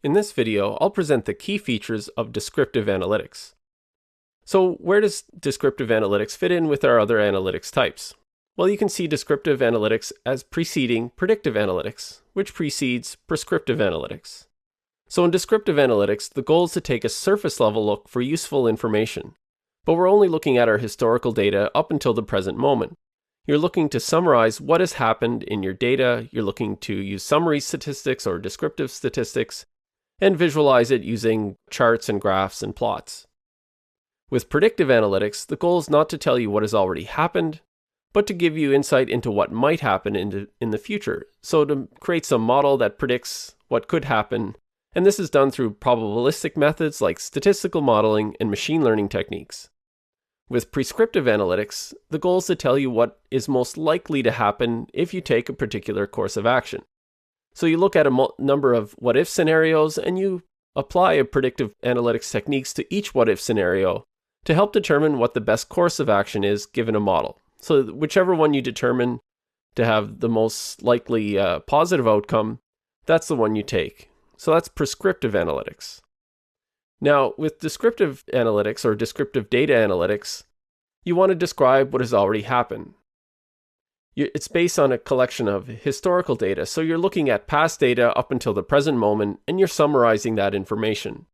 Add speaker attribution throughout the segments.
Speaker 1: In this video, I'll present the key features of descriptive analytics. So where does descriptive analytics fit in with our other analytics types? Well, you can see descriptive analytics as preceding predictive analytics, which precedes prescriptive analytics. So in descriptive analytics, the goal is to take a surface level look for useful information, but we're only looking at our historical data up until the present moment. You're looking to summarize what has happened in your data, you're looking to use summary statistics or descriptive statistics, and visualize it using charts and graphs and plots. With predictive analytics, the goal is not to tell you what has already happened, but to give you insight into what might happen in the future. So to create some model that predicts what could happen, and this is done through probabilistic methods like statistical modeling and machine learning techniques. With prescriptive analytics, the goal is to tell you what is most likely to happen if you take a particular course of action. So you look at a number of what-if scenarios and you apply a predictive analytics techniques to each what-if scenario to help determine what the best course of action is given a model. So whichever one you determine to have the most likely positive outcome, that's the one you take. So that's prescriptive analytics. Now, with descriptive analytics or descriptive data analytics, you want to describe what has already happened. It's based on a collection of historical data, so you're looking at past data up until the present moment, and you're summarizing that information.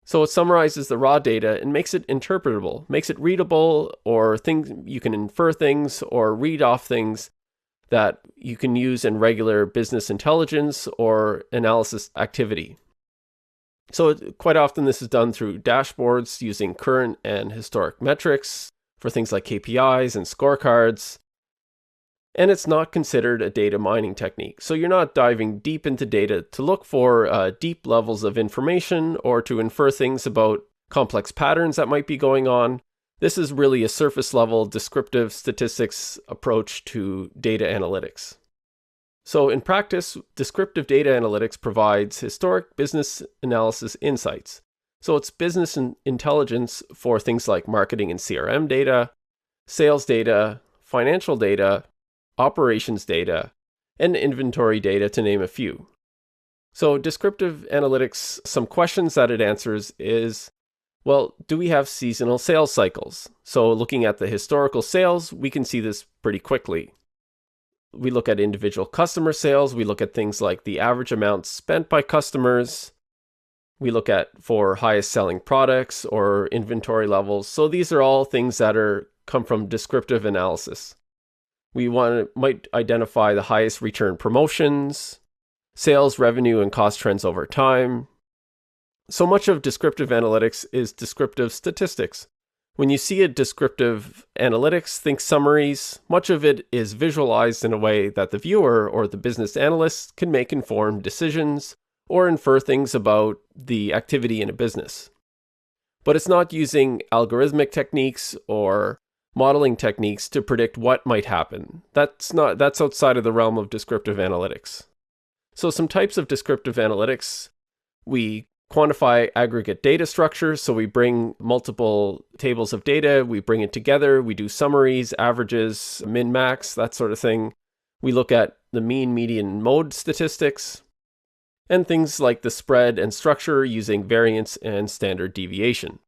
Speaker 1: So it summarizes the raw data and makes it interpretable, makes it readable, or things you can infer things or read off things that you can use in regular business intelligence or analysis activity. So quite often this is done through dashboards using current and historic metrics for things like KPIs and scorecards. And it's not considered a data mining technique. So you're not diving deep into data to look for deep levels of information or to infer things about complex patterns that might be going on. This is really a surface level descriptive statistics approach to data analytics. So in practice, descriptive data analytics provides historic business analysis insights. So it's business intelligence for things like marketing and CRM data, sales data, financial data, operations data, and inventory data, to name a few. So descriptive analytics, some questions that it answers is, well, do we have seasonal sales cycles? So looking at the historical sales, we can see this pretty quickly. We look at individual customer sales. We look at things like the average amount spent by customers. We look at for highest selling products or inventory levels. So these are all things that come from descriptive analysis. We might identify the highest return promotions, sales, revenue, and cost trends over time. So much of descriptive analytics is descriptive statistics. When you see a descriptive analytics, think summaries. Much of it is visualized in a way that the viewer or the business analyst can make informed decisions or infer things about the activity in a business. But it's not using algorithmic techniques or modeling techniques to predict what might happen. That's outside of the realm of descriptive analytics. So some types of descriptive analytics, we quantify aggregate data structures. So we bring multiple tables of data, we bring it together, we do summaries, averages, min-max, that sort of thing. We look at the mean, median, mode statistics, and things like the spread and structure using variance and standard deviation.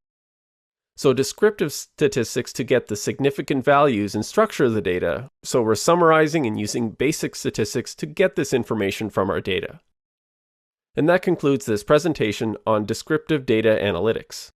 Speaker 1: So descriptive statistics to get the significant values and structure of the data. So we're summarizing and using basic statistics to get this information from our data. And that concludes this presentation on descriptive data analytics.